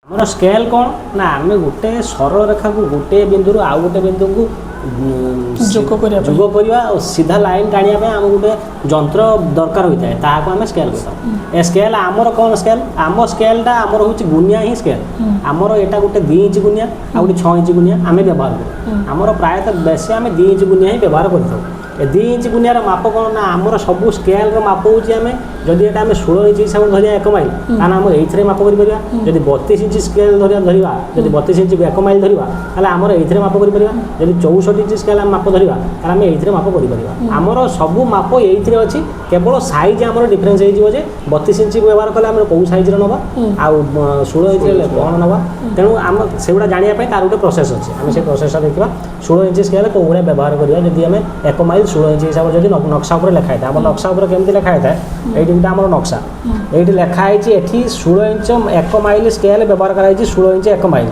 आम स्केल कौन ना आम गोटे सरल रेखा को गोटे बिंदु आउ गोटे बिंदु को जोग करवा और सीधा लाइन टाणिया आम गोटे जंत्र दरकार होता है ताको आम स्केल कहता स्केल आमर कौन स्केल आम स्केलटा आमर हूँ गुनिया ही स्केल आमर यहाँ गोटे 2 इंच गुनिया आ गोटे 6 इंच गुनिया आम व्यवहार करूँ आमर प्रायतः बेसी आम 2 इंच गुनिया ही व्यवहार कर 2 इंच गुनियार माप कौन ना आमर सब स्केल माप हूँ आम जदि ये आम 16 इंच हिसाब से धरिया 1 माइल ताना आम ये माप कर जब 32 इंच स्केल धरिया जब 32 इंच 1 माइल धरिया ताहले आमर ये माप कर जब 64 इंच स्केल आम माप धरिया ताहले आम ये माप कर आमर सब माप ये अच्छी केवल साइज आमर डिफरेन्स हो 32 इंच व्यवहार कले आम कौ साइज नवा आउ 16 इंच कौन नवा तेणु आम से गुड़ा जानापी तार गोटे प्रोसेस अच्छे आम से प्रोसेसटा देखा 16 इंच स्केल कौ भाया व्यवहार करा जब आम 1 माइल 16 इंच हिसाब से जब नक्शा उपर लिखाई था आम नक्शा उपर केमती लिखाई था ये गोटे आम नक्शा ये लिखाई 16 इंच 1 माइल स्केल व्यवहार कराई 16 इंच 1 माइल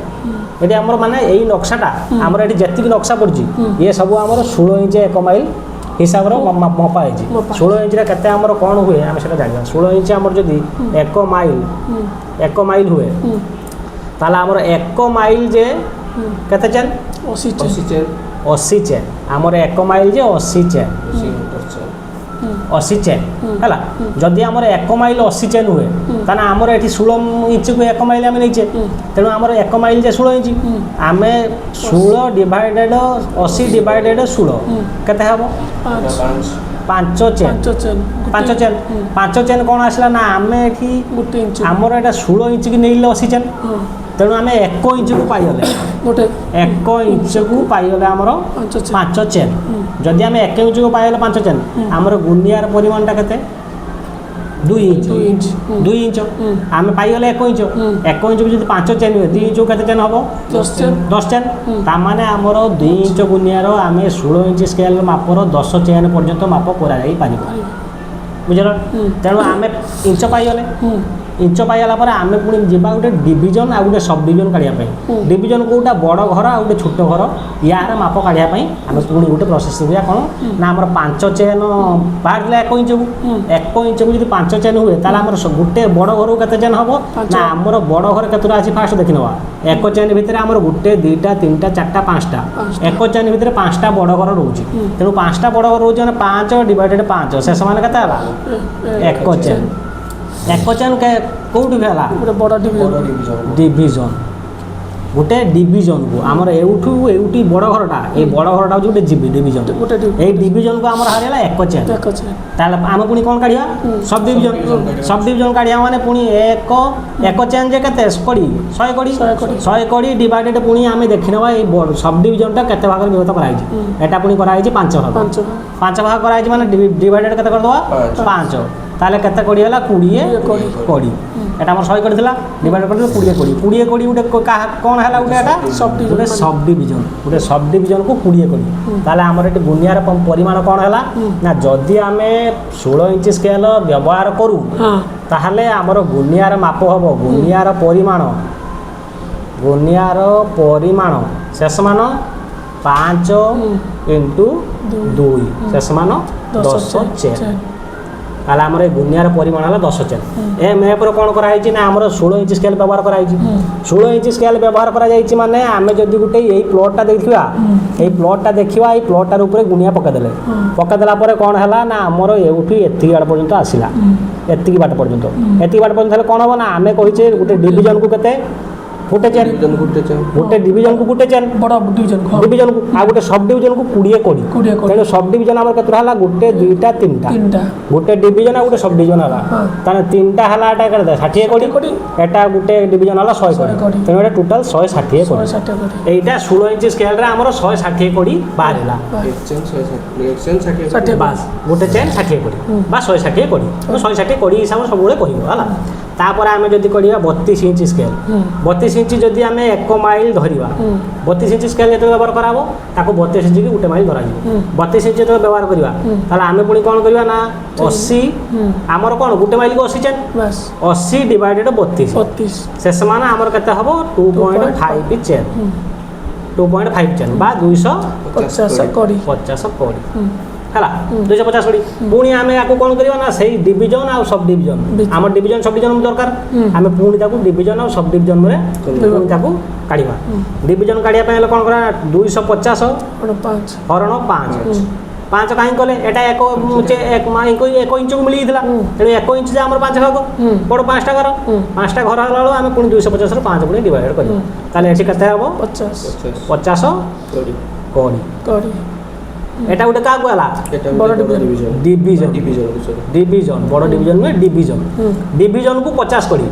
ये आमर माने यही नक्शाटा आमर ये जी नक्शा पड़ी ये सब आमर 16 इंच 1 माइल हिसाब से मपाई 16 इंच के आमर कौन हुए आम से जाना 16 इंच आमर जदि 1 माइल हुए ताला आमर 1 माइल जे केते चेन 80 चेन आमर 1 माइल जे 80 चेन 80 चेन है जदि आमर 1 माइल 80 चेन हुए ताना आमर ये 16 इंच को 1 माइल आम नहीं तेणु आमर 1 माइल जे 16 इंच आम 16 डिवाइडेड 80 डिवाइडेड 16 केते हम 5 चेन कौन आसला ना आम ये आमर यहाँ 16 इंच की नहीं 80 चेन तेणु आम 1 इंच को पाइले 1 इंच को पाइले आमर 5 चेन जदि आम 1 इंच को पाइले 5 चेन आमर गुनियार परिमाणटा केते 2 इंच आम पाइले 1 इंच 1 इंच को जब 5 चेन हुए 2 इंच को केते चेन हम 10 चेन तार आमर 2 इंच गुनियार आम 16 इंच स्केल मापर 10 चेन पर्यंत माप कर बुझल तेणु आम इंच पाइले इंच पाइला आम पुणी जावा गोटे डिविजन आ गोटे सब डिविजन काढ़ापी डिविजन कौटा बड़ घर आ गोटे छोट घर यार माप काढ़ापी आम पुणी गोटे प्रोसेस देखा कौन ना आम 5 चेन बाहर 1 इंच को 1 इंच को जब 5 चेन हुए ताला आम गोटे बड़ घर को केते चेन हम ना आमर बड़ घर केतटा अच्छी फास्ट देखी नवा 1 चेन भितर आमर गोटे 2टा 3टा 4टा 5टा 1 चेन भितर 5टा बड़ घर रोचे तेणु 5टा बड़ घर रोचे 5 डिवाइडेड 5 शेष मान के 1 चेन 1 चेन के कौटी है बड़ा डिविजन गोटे डिविजन को आमर एउठी बड़ घरटा ये बड़ घरटा गोटे डिविजन ये डिविजन को आमर हारिला 1 चेन ताले आम पुणी कौन काढ़िया सब डिविजन काढ़िया माने पुणी 1 चेन जे केते कड़ी 100 कड़ी डिवाइडेड पुणी आम देखिनवा ये सब डिविजनटा केते भाग विभक्त कराई एटा पुणी कराई 5 भाग कराई माने डिवाइडेड केते कर दवा 5 ताले केते कड़ी हला 20 कड़ी एटा हमर 100 कड़ी थिला डिवाइड कर 20 कड़ी गोटे कौन है गोटे एटा सब डिविजन को 20 कड़ी ताले हमर एटी बुनियार परिमाण कौन है ना जदि आम 16 इंच स्केल व्यवहार करूँ ताहले हमर गुनियार माप हम गुनियार परिमाण शेष मान 5 इंटू 2 शेष मान 10 चेन ताला आमर गुनियार परिमाण है 10 चेन ए मैप कौन कराई ना आमर 16 इंच स्केल व्यवहार कराई 16 इंच स्केल व्यवहार करा माने आम जदि गोटे यही प्लॉटटा देखा ये प्लॉटटा देखा ये प्लॉटार ऊपर गुनिया पकईदेला कौन है ना आमर एठी एति बाट पर्यंत आसला एति बाट पर्यंत कौन हम ना आम कहीचे गोटे डिविजन को केते गोटे चेन गोटे डिविजन को गोटे चेन बड़ा डिविजन को आ गोटे सब डिविजन को 20 कड़ी तेणु सब डिविजन आमर केतरा हला गोटे 2टा 3टा गोटे डिविजन आ गोटे सब डिविजन हला ताने 3टा हला एटा केते 60 कड़ी एटा गोटे डिविजन हला 100 कड़ी तेणु एटा टोटल 160 कड़ी एटा 16 इंच स्केल रे आमर 160 कड़ी बाहरला बस गोटे चेन 60 कड़ी बा 160 कड़ी 160 कड़ी हिसाब सब बेले कहबो हला तापर आम जदि करिया 32 इंच स्केल 32 इंच जदि आम 1 माइल धरिबा 32 इंच स्केल जो व्यवहार कराबो ताको 32 इंच की गोटे माइल धरा 32 इंच जो व्यवहार करवा ताले आम पुणी कौन करवा ना 80 आमर कौन गोटे माइल को 80 चेन 80 डिवाइडेड 32 शेष मान आमर केते हबो 2.5 चेन 2.5 चेन बा 250 कड़ी ହେଲା 250 କୋଡ଼ି ପୁଣି ଆମେ ୟାକୁ କ'ଣ କରିବା ନା ସେଇ ଡିଭିଜନ ଆଉ ସବ୍ ଡିଭିଜନ ଆମର ଡିଭିଜନ ସବ୍ ଡିଭିଜନ ଦରକାର ଆମେ ପୁଣି ତାକୁ ଡିଭିଜନ ଆଉ ସବ୍ ଡିଭିଜନରେ ପୁଣି ତାକୁ କାଢ଼ିବା ଡିଭିଜନ କାଢ଼ିବା ପାଇଁ ହେଲେ କ'ଣ କରିବା 250 ହରଣ 5 5 କାହିଁକି କଲେ ଏଇଟା 1 ଇଞ୍ଚକୁ ମିଳିଯାଇଥିଲା ତେଣୁ 1 ଇଞ୍ଚ ଯେ ଆମର 5 ଭାଗ ବଡ଼ 5ଟା ଘର 5ଟା ଘର ହେଲା ବେଳକୁ ଆମେ ପୁଣି 250 ରୁ 5 ପୁଣି ଡିଭାଇଡ୍ କରିବା ତାହେଲେ ଏଠି କେତେ ହେବ 50 କୋଡ଼ି এটা গোটে কাকু হলা বড় ডিভিজন ডিভিজন বড় ডিভিজন নয় ডিভিজন ডিভিজন কু 50 কোড়ি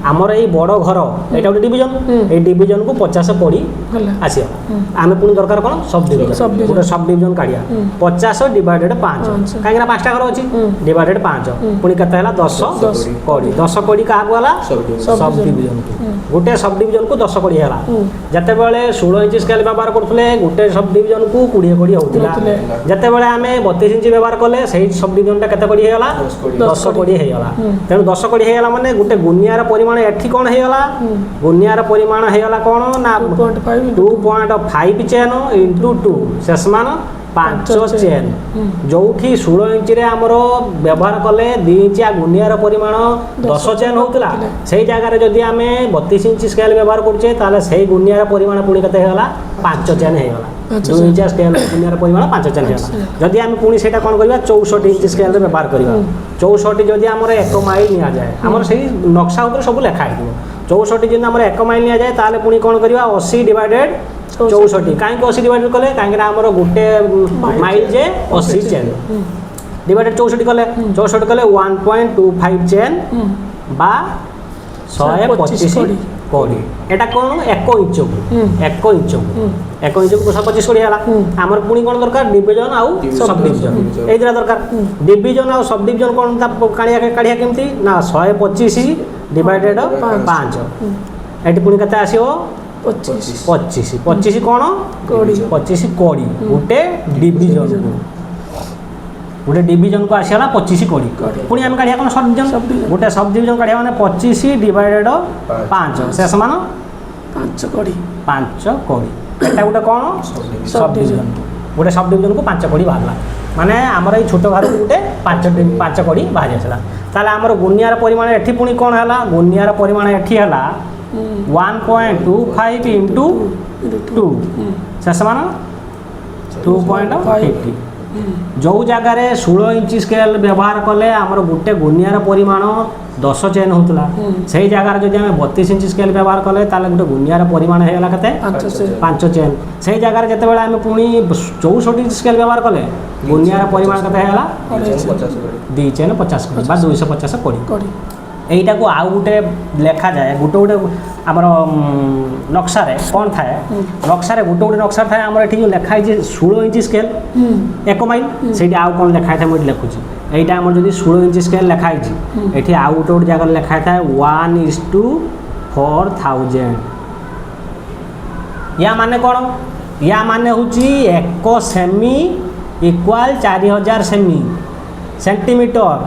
আমার এই বড় ঘর এটা গোটে ডিভিজন এই ডিভিজন কু 50 কোড়ি আসিও আমি পুনি দরকার কোন সব ডিভিজন গোটে সব ডিভিজন কাড়িয়া 50 ডিভাইডেড 5 কাইগরা 5টা ঘর আছে ডিভাইডেড 5 পুনি কত হলা 10 কোড়ি কাকু হলা সব ডিভিজন গোটে সব ডিভিজন কু 10 কোড়ি হলা যেতেবেলে 16 ইঞ্চি স্কেল ব্যবহার করথলে গোটে সব ডিভিজন কু 20 কোড়ি হউতিলা যেতেবেলে আমি 32 ইঞ্চি ব্যবহার কলে সেই সব ডিভিজনটা কেতে কোড়ি হইগলা 10 কোড়ি হইগলা তেণু 10 কোড়ি হইগলা মানে গোটে গুনিয়ার পরিমাণ এঠি কোন হইগলা গুনিয়ার পরিমাণ হইগলা কোন না 2.5 চেন ইনটু 2 শেষ মান 5 চেন যোউঠি 16 ইঞ্চি রে আমরো ব্যবহার কলে 2 ইঞ্চিয়া গুনিয়ার পরিমাণ 10 চেন হউতলা সেই জায়গায় যদি আমি 32 ইঞ্চি স্কেল ব্যবহার করছে তাহলে সেই গুনিয়ার পরিমাণ পুনি কেতে হইগলা 5 চেন হইগলা 2 ইঞ্চি স্কেল গুনিয়ার পরিমাণ 5 চেন হইগলা যদি আমি পুনি সেটা কোন করিবা 64 ইঞ্চি স্কেল রে ব্যবহার করিবা 64 যদি আমার 1 মাইল নিয়া যায় আমার সেই নকশা উপরে সব লেখা হইব 64 যদি আমার 1 মাইল নিয়া যায় তাহলে পুনি কোন করিবা 80 ডিভাইডেড 64 কাইকি 80 ডিভাইডেড কলে কাইকি আমার গোটে মাইল যে 80 চেন ডিভাইডেড 64 কলে 64 কলে 1.25 চেন বা 125 কোড়ি এটা কোন 1 ইঞ্চকু 1 ইঞ্চকু 1 ইঞ্চকু 125 কোড়ি হলা আমার পুনি কোন দরকার ডিভিজন আউ সব ডিভিজন এই দিলা দরকার ডিভিজন আউ সব ডিভিজন কোন তা কাঢ়িয়া কেমতি না 125 ডিভাইডেড 5 এটি পুনি কত আসিও 25 কোন কোড়ি 25 কোড়ি গোটে ডিভিজন গোটে ডিভিজন কু আসিলা 25 কোড়ি পুনি আমি কাঢ়িয়া কোন সব ডিভিজন গোটে সব ডিভিজন কাঢ়িয়া মানে 25 ডিভাইডেড 5 শেষ মান 5 কোড়ি এটা গোটে কোন সব ডিভিজন গোটে সব ডিভিজন কু 5 কোড়ি বাহারলা মানে আমার এই ছোট ঘর গোটে 5 কোড়ি বাহারি আসলা তাহলে আমার গুনিয়ার পরিমাণ এঠি পুনি কোন হলা গুনিয়ার পরিমাণ এঠি হলা 1.25 ইনটু 2 শেষ মান 2.50 जो जगार 16 इंची स्केल व्यवहार कले आमर गोटे गुनियार परिमाण 10 चेन होता से जगार जब आम 32 इंची स्केल व्यवहार कले गोटे गुनियार परिमाण होगा के 5 चेन से जगार जिते बड़े आम पुणी 64 इंची स्केल व्यवहार कले गुनियार परिमाण के 2 चेन 50 कोड़ी 250 कोड़ी এইটা কো আউ গোটে লেখা যায় গোটে গোটে আমার নকশারে কোন থাকে নকশারে গোটে গোটে নকশা থাকে আমার এটি লেখা আছে 16 ইঞ্চি স্কেল 1 মাইল সেইটা আউ কোন লেখা থাকে মই লেখুছি এইটা আমার যদি 16 ইঞ্চি স্কেল লেখা আছে এটি আউ গোটে গোটে জায়গা লেখা থাকে 1:4000 ইয়া মানে কোন ইয়া মানে হচ্ছে 1 সেমি ইকুয়াল 4000 সেমি সেন্টিমিটার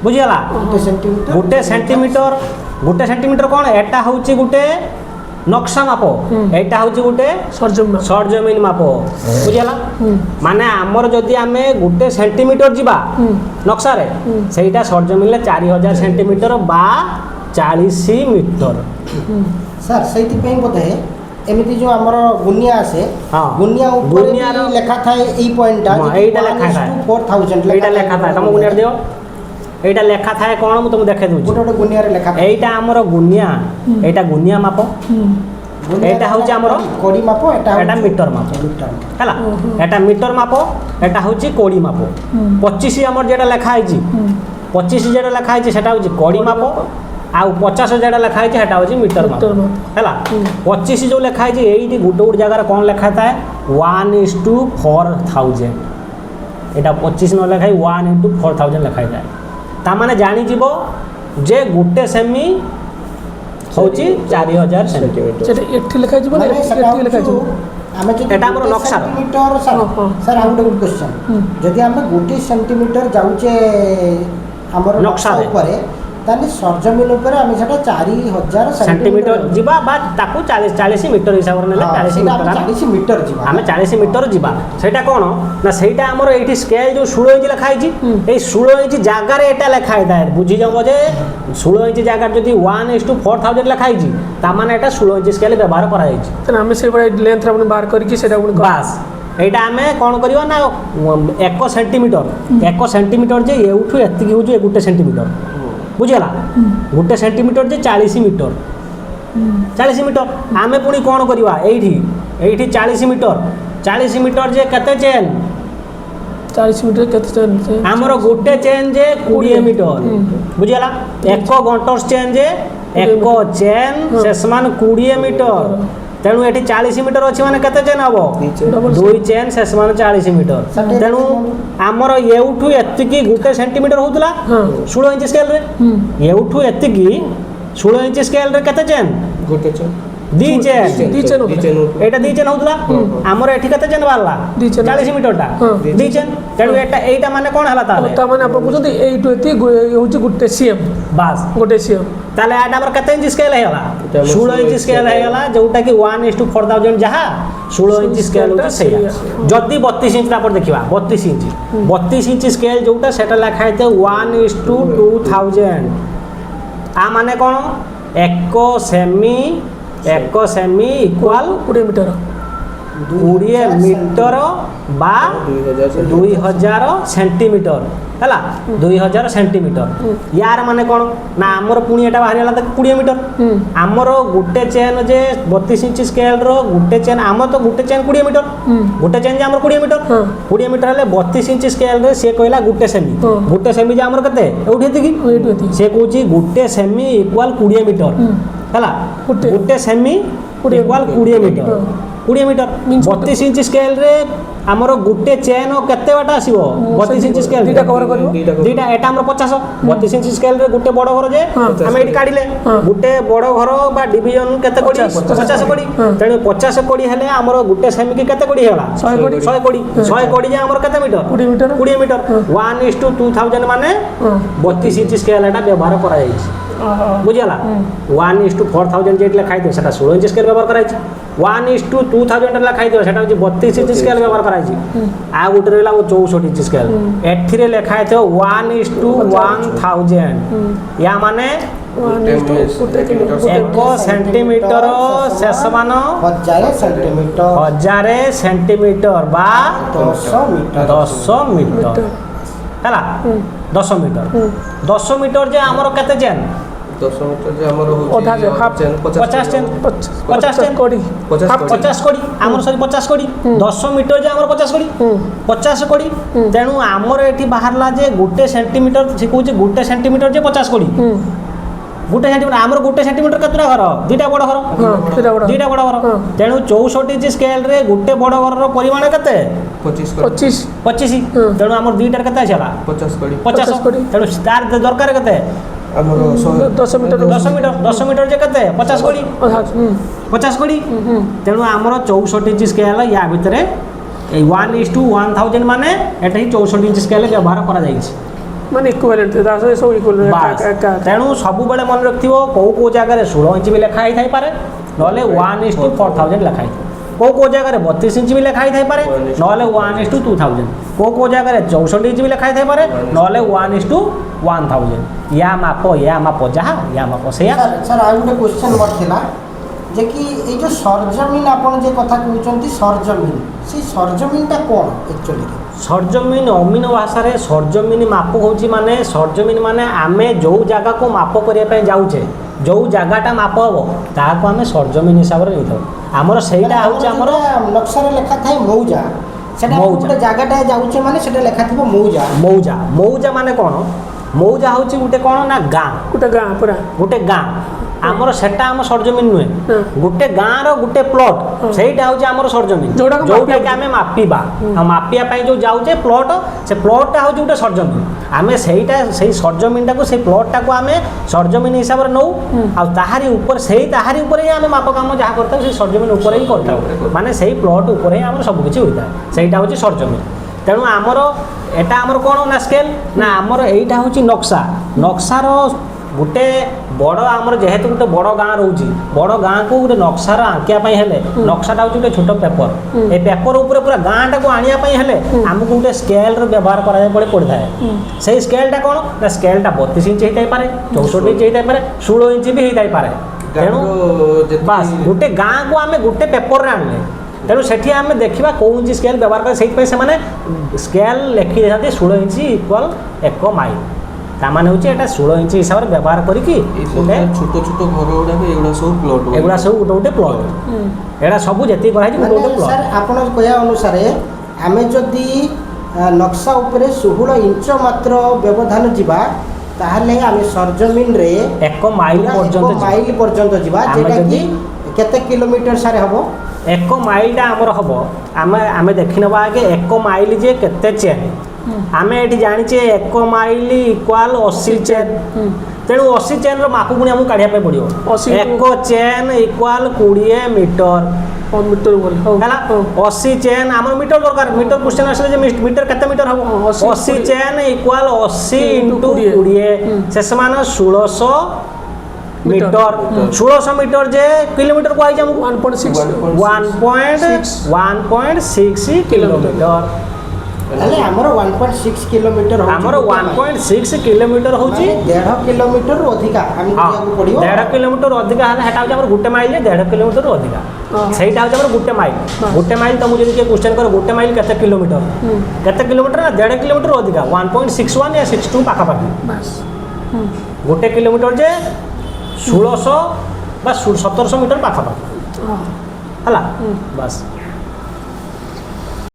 বুঝিগলা গোটে সেন্টিমিটার কোণ এটা হচ্ছে গোটে নকশা মাপ এইটা হচ্ছে গোটে সরজমিন মাপ বুঝিগলা মানে আমার যদি আমি গোটে সেন্টিমিটার যা নকশারে সেইটা সরজমিনে 4000 সেন্টিমিটার বা 40 মিটার স্যার সেইপাই বোধে এমিতি যে আমার গুনিয়া আছে গুনিয়া উপরে লেখা থাকে এই পয়েন্টটা এইটা লেখা থাকে 4000 এইটা লেখা থাকে তুমি গুনিয়া দিও এইটা লেখা থাকে কোন মু তুমি দেখাই দউছি গোটে গুনিয়ারে লেখা এইটা আমার গুনিয়া এইটা গুনিয়া মাপ এইটা হচ্ছে আমার কোড়ি মাপ এটা মিটার মাপ হেলা এটা মিটার মাপ এটা হচ্ছে কোড়ি মাপ 25 আমার যেটা লেখা হইছি 25 যেটা লেখা হইছি সেটা হচ্ছে কোড়ি মাপ আউ 50 যেটা লেখা হইছি সেটা হচ্ছে মিটার মাপ হেলা 25 যে লেখা হইছি এইটি গোটে গোটে জায়গায় কোন লেখা থাকে 1:4000 এটা 25 ন লেখাই 1:4000 লেখাই যায় তা মানে জানিଯିব যে গোটে সেমি হচ্ছে 4000 সেন্টিমিটার সেটা এটি লেখা যাব না এটি লেখা যাব আমি যদি এটা আমার নকশা সেন্টিমিটার স্যার আউ একটা কোশ্চেন যদি আমরা গোটে সেন্টিমিটার যাউছে আমার নকশা উপরে ତାହେଲେ ସରଜମିନ ଉପରେ ଆମେ ସେଟା 4000 ସେଣ୍ଟିମିଟର ଯିବା ବା ତାକୁ 40 ମିଟର ହିସାବରେ ନେଲେ 40 ମିଟର 40 ମିଟର ଯିବା ଆମେ 40 ମିଟର ଯିବା। ସେଇଟା କ'ଣ ନା ସେଇଟା ଆମର ଏଇଠି ସ୍କେଲ୍ ଯେଉଁ 16 ଇଞ୍ଚ ଲେଖା ହେଇଛି ଏଇ 16 ଇଞ୍ଚ ଜାଗାରେ ଏଇଟା ଲେଖା ହେଇଥାଏ। ବୁଝିଯାବ ଯେ 16 ଇଞ୍ଚ ଜାଗାରେ ଯଦି 1:4000 ଲେଖା ହେଇଛି ତାମାନେ ଏଇଟା 16 ଇଞ୍ଚ ସ୍କେଲ୍ ବ୍ୟବହାର କରାଯାଇଛି। ତାହେଲେ ଆମେ ସେଇଭଳିଆ ଲେନ୍ଥରେ ପୁଣି ବାହାର କରିକି ସେଇଟା ପୁଣି ବାସ୍ এইটা আমি কোণ করিবা না 1 সেন্টিমিটর 1 সেন্টিমিটর যে এউঠু এতিকি হচ্ছে 1 সেন্টিমিটর বুঝিলা 1 সেন্টিমিটর যে 40 মিটর 40 মিটর আমি পুনি কোণ করিবা এইটি 40 মিটর যে কেতে চেন 40 মিটার কেতে চেন আমার গোটে চেন যে 20 মিটর বুঝিলা 1 ঘন্টার চেন যে 1 চেন সে সমান 20 মিটর তেণু এটি 40 মিটর অছি মানে কেতে চেন হব 2 চেন সে সমান 40 মিটর তেণু আমার এউঠু এতিকি 1 সেন্টিমিটর হউতলা 16 ইঞ্চি স্কেল রে এউঠু এতিকি 16 ইঞ্চি স্কেল রে কেতে চেন গোটে চেন ଦି ଚେନ୍ ଏଇଟା 2 ଚେନ୍ ହଉଥିଲା ଆମର ଏଠି କେତେ ଚେନ୍ ବାହାରିଲା 40 ମିଟରଟା 2 ଚେନ୍ ତେଣୁ ଏଇଟା ମାନେ କ'ଣ ହେଲା ତାହେଲେ ତା ମାନେ ଆପଣ କହୁଛନ୍ତି ଏଇଠୁ ଏତି ହେଉଛି ଗୋଟେ ସିଏମ୍ ବାସ୍ ଗୋଟେ ସିଏମ୍ ତାହେଲେ ଏଇଟା ଆମର କେତେ ଇଞ୍ଚ ସ୍କେଲ୍ ହେଇଗଲା 16 ଇଞ୍ଚ ସ୍କେଲ୍ ହେଇଗଲା ଯୋଉଟା କି 1:4000 ଯାହା 16 ଇଞ୍ଚ ସ୍କେଲ୍ ହେଉଛି ସେଇଆ ଯଦି 32 ଇଞ୍ଚ ତାପରେ ଦେଖିବା 32 ଇଞ୍ଚ ସ୍କେଲ୍ ଯୋଉଟା ସେଟା ଲେଖା ହେଇଥାଏ 1:2000 ଆ ମାନେ କ'ଣ 1 ସେମି ଇକ୍ୱାଲ 20 ମିଟର 20 ମିଟର ବା 2000 ସେଣ୍ଟିମିଟର ହେଲା 2000 ସେଣ୍ଟିମିଟର ୟାର ମାନେ କ'ଣ ନା ଆମର ପୁଣି ଏଟା ବାହାରିଗଲା 20 ମିଟର ଆମର ଗୋଟେ ଚେନ୍ ଯେ 32 ଇଞ୍ଚ ସ୍କେଲ୍ର ଗୋଟେ ଚେନ୍ ଆମର ତ ଗୋଟେ ଚେନ୍ 20 ମିଟର ଗୋଟେ ଚେନ୍ ଯେ ଆମର 20 ମିଟର 20 ମିଟର ହେଲେ 32 ଇଞ୍ଚ ସ୍କେଲ୍ରେ ସେ କହିଲା ଗୋଟେ ସେମି ଯେ ଆମର କେତେ ଏଉଠି ଏତିକି ସେ କହୁଛି ଗୋଟେ ସେମି ଇକ୍ୱାଲ 20 ମିଟର ହେଲା ଗୋଟେ ସେମି ଇକ୍ୱାଲ 20 ମିଟର 20 ମିଟର 32 ଇଞ୍ଚ ସ୍କେଲ୍ରେ ଆମର ଗୋଟେ ଚେନ୍ କେତେ ବାଟ ଆସିବ 32 ଇଞ୍ଚ ସ୍କେଲ୍ ଦୁଇଟା କଭର କରିବ ଦୁଇଟା ଏଟା ଆମର 50 32 ଇଞ୍ଚ ସ୍କେଲ୍ରେ ଗୋଟେ ବଡ଼ ଘର ଯେ ଆମେ ଏଠି କାଢ଼ିଲେ ଗୋଟେ ବଡ଼ ଘର ବା ଡିଭିଜନ କେତେ କୋଡ଼ି 50 କୋଡ଼ି ତେଣୁ 50 କୋଡ଼ି ହେଲେ ଆମର ଗୋଟେ ସେମିକି କେତେ କୋଡ଼ି ହେଇଗଲା 100 କୋଡ଼ି ଯେ ଆମର କେତେ ମିଟର 20 ମିଟର 1:2000 ମାନେ 32 ଇଞ୍ଚ ସ୍କେଲ୍ ଏଟା ବ୍ୟବହାର କରାଯାଇଛି ବୁଝିଗଲା 1:4000 যেটা লেখা হইতো সেটা 16 ইঞ্চি স্কেল ব্যবহার করা হয়েছে 1:2000 লেখা হইতো সেটা হচ্ছে 32 ইঞ্চি স্কেল ব্যবহার করা হয়েছে আর গোটে রইলা 64 ইঞ্চি স্কেল এঠিরে লেখা হইতো 1:1000 ইয়া মানে 1 সেন্টিমিটর শেষ মান 1000 সেন্টিমিটর বা 10 মিটর ହେଲା 10 ମିଟର 10 ମିଟର ଯେ ଆମର କେତେ ଚେନ୍ 10 ମିଟର ଯେ ଆମର ଅଧା ଯେ ହାଫ୍ ଚେନ୍ 50 ଚେନ୍ 50 କୋଡ଼ି 50 କୋଡ଼ି ଆମର ସରି 50 କୋଡ଼ି 10 ମିଟର ଯେ ଆମର 50 କୋଡ଼ି 50 କୋଡ଼ି ତେଣୁ ଆମର ଏଠି ବାହାରିଲା ଯେ ଗୋଟେ ସେଣ୍ଟିମିଟର ସେ କହୁଛି ଗୋଟେ ସେଣ୍ଟିମିଟର ଯେ 50 କୋଡ଼ି ଗୋଟେ ସେଣ୍ଟିମିଟର ଆମର ଗୋଟେ ସେଣ୍ଟିମିଟର କେତେଟା ଘର ଦୁଇଟା ବଡ଼ ଘର ଦୁଇଟା ବଡ଼ ଘର ତେଣୁ 64 ଇଞ୍ଚ ସ୍କେଲ୍ରେ ଗୋଟେ ବଡ଼ ଘରର ପରିମାଣ କେତେ 25 ତେଣୁ ଆମର ଦୁଇଟାର କେତେ ଆସିଲା 50 ତେଣୁ ତାର ଦରକାର କେତେ ଆମର 10 ମିଟର ଯେ କେତେ 50 କୋଡ଼ି ତେଣୁ ଆମର 64 ଇଞ୍ଚ ସ୍କେଲ୍ ୟା ଭିତରେ এই 1:1000 মানে এটা ହିଁ 64 ଇଞ୍ଚ ସ୍କେଲ୍ ବ୍ୟବହାର କରାଯାଇଛି ମାନେ ଇକ୍ୱାଲେଣ୍ଟ ସବୁ ଇକ୍ୱାଲେଣ୍ଟ ତେଣୁ ସବୁବେଳେ ମନେ ରଖିଥିବ କେଉଁ ଜାଗାରେ 16 ଇଞ୍ଚ ବି ଲେଖା ହେଇଥାଇପାରେ ନହେଲେ 1:4000 ଲେଖା ହେଇଥିବ କେଉଁ ଜାଗାରେ 32 ଇଞ୍ଚ ବି ଲେଖା ହେଇଥାଇପାରେ ନହେଲେ 1:2000 କେଉଁ ଜାଗାରେ 64 ଇଞ୍ଚ ବି ଲେଖା ହେଇଥାଇପାରେ ନହେଲେ 1:1000 ୟା ମାପ ଯାହା ୟା ମାପ ସେଇଆ ସାର୍ ଆଉ ଗୋଟେ କ୍ୱେଶ୍ଚନ୍ ମୋର ଥିଲା ଯେ କି ଏଇ ଯେଉଁ ସରଜମିନ ଆପଣ ଯେ କଥା କହୁଛନ୍ତି ସରଜମିନ ସେଇ ସରଜମିନଟା କ'ଣ ଆକ୍ଚୁଆଲି ସରଜମିନ ଅମିନ ଭାଷାରେ ସରଜମିନ ମାପ ହେଉଛି ମାନେ ସରଜମିନ ମାନେ ଆମେ ଯେଉଁ ଜାଗାକୁ ମାପ କରିବା ପାଇଁ ଯାଉଛେ ଯେଉଁ ଜାଗାଟା ମାପ ହେବ ତାହାକୁ ଆମେ ସରଜମିନ ହିସାବରେ ନେଇଥାଉ ଆମର ସେଇଟା ହେଉଛି ଆମର ନକ୍ସାରେ ଲେଖା ଥାଏ ମୌଜା ସେଟା ଗୋଟେ ଜାଗାଟା ଯାଉଛେ ମାନେ ସେଟା ଲେଖା ଥିବ ମୌଜା ମାନେ କ'ଣ ମୌଜା ହେଉଛି ଗୋଟେ କ'ଣ ନା ଗାଁ ପୁରା ଗୋଟେ ଗାଁ ଆମର ସେଟା ଆମ ସରଜମିନ ନୁହେଁ ଗୋଟେ ଗାଁର ଗୋଟେ ପ୍ଲଟ୍ ସେଇଟା ହେଉଛି ଆମର ସରଜମିନ ଯୋଉଟାକି ଆମେ ମାପିବା ଆଉ ମାପିବା ପାଇଁ ଯେଉଁ ଯାଉଛେ ପ୍ଲଟ୍ ସେ ପ୍ଲଟ୍ଟା ହେଉଛି ଗୋଟେ ସରଜମିନ ଆମେ ସେଇ ସରଜମିନଟାକୁ ସେଇ ପ୍ଲଟ୍ଟାକୁ ଆମେ ସରଜମିନ ହିସାବରେ ନେଉ ଆଉ ତାହାରି ଉପରେ ହିଁ ଆମେ ମାପ କାମ ଯାହା କରିଥାଉ ସେଇ ସରଜମିନ ଉପରେ ହିଁ କରିଥାଉ ମାନେ ସେଇ ପ୍ଲଟ୍ ଉପରେ ହିଁ ଆମର ସବୁକିଛି ହୋଇଥାଏ ସେଇଟା ହେଉଛି ସରଜମିନ ତେଣୁ ଆମର ଏଟା ଆମର କ'ଣ ନା ସ୍କେଲ୍ ନା ଆମର ଏଇଟା ହେଉଛି ନକ୍ସାର गोटे बड़ आमर जेहेतु गोटे बड़ गाँ रोचे बड़ गाँ को गोटे नक्सार आंकिया हेले नक्साटा हूँ गोटे छोट पेपर ए पेपर उपर पूरा गाँटा को आनिया हेले आमको गोटे स्केल व्यवहार करा पड़ता है से स्केलटा कौन ना स्केलटा 32 इंच होता है 64 इंच होता है 16 इंच भी होता है तेणु बास गोटे गाँ को आम गोटे पेपर आने तेणु सेठी आम देखा कौ इंच स्केल व्यवहार कर से स्केल लिखी देते 16 इंच इक्वाल 1 माइल ताମାନେ হচ্ছে এটা 16 ইঞ্চি হিসাবে ব্যবহার করি কি ছোট ছোট ঘর গুড়া এগুলা সব প্লট এগুলা সব গোটে গোটে প্লট এটা সবু যেতি করা হইছে গোটে গোটে প্লট স্যার আপন কয়া অনুসারে আমি যদি নকশা উপরে 16 ইঞ্চ মাত্র ব্যবধান ଯିବା তাহলে আমি সরজমিন রে 1 মাইল পর্যন্ত ଯିବା যেটা কি কেতে কিলোমিটার সারে হবো 1 মাইলটা আমার হব আমি দেখি নেবা আগে 1 মাইল যে কেতে চেন आम ये जाचे 1 माइल इक्वाल 80 चेन तेणु 80 चेन माप पुणी आमको काढ़ा पड़ो 1 चेन इक्वाल 20 मीटर है 80 चेन आम मीटर दरकार मीटर क्वेश्चन आसे मीटर केते मीटर हम 80 चेन इक्वाल 80 इंटू 20 शेष मान 1600 मीटर 1600 मीटर जे किलोमीटर को आई हमको 1.6 किलोमीटर তাহলে আমার 1.6 কিলোমিটার আমার 1.6 কিলোমিটার হচ্ছে 1.5 কিলোমিটার অধিকা আমি যাকু পড়িও 1.5 কিলোমিটার অধিকা হলে সেটা হচ্ছে আমার গোটে মাইল 1.5 কিলোমিটার অধিকা সেইটা হচ্ছে আমার গোটে মাইল তুমি যদি কে কোশ্চেন করো গোটে মাইল কেতে কিলোমিটার না 1.5 কিলোমিটার অধিকা 1.61 या 62 পাখাপাখি গোটে কিলোমিটার যে 1600 বা 1700 মিটার পাখাপাখি হলা বাস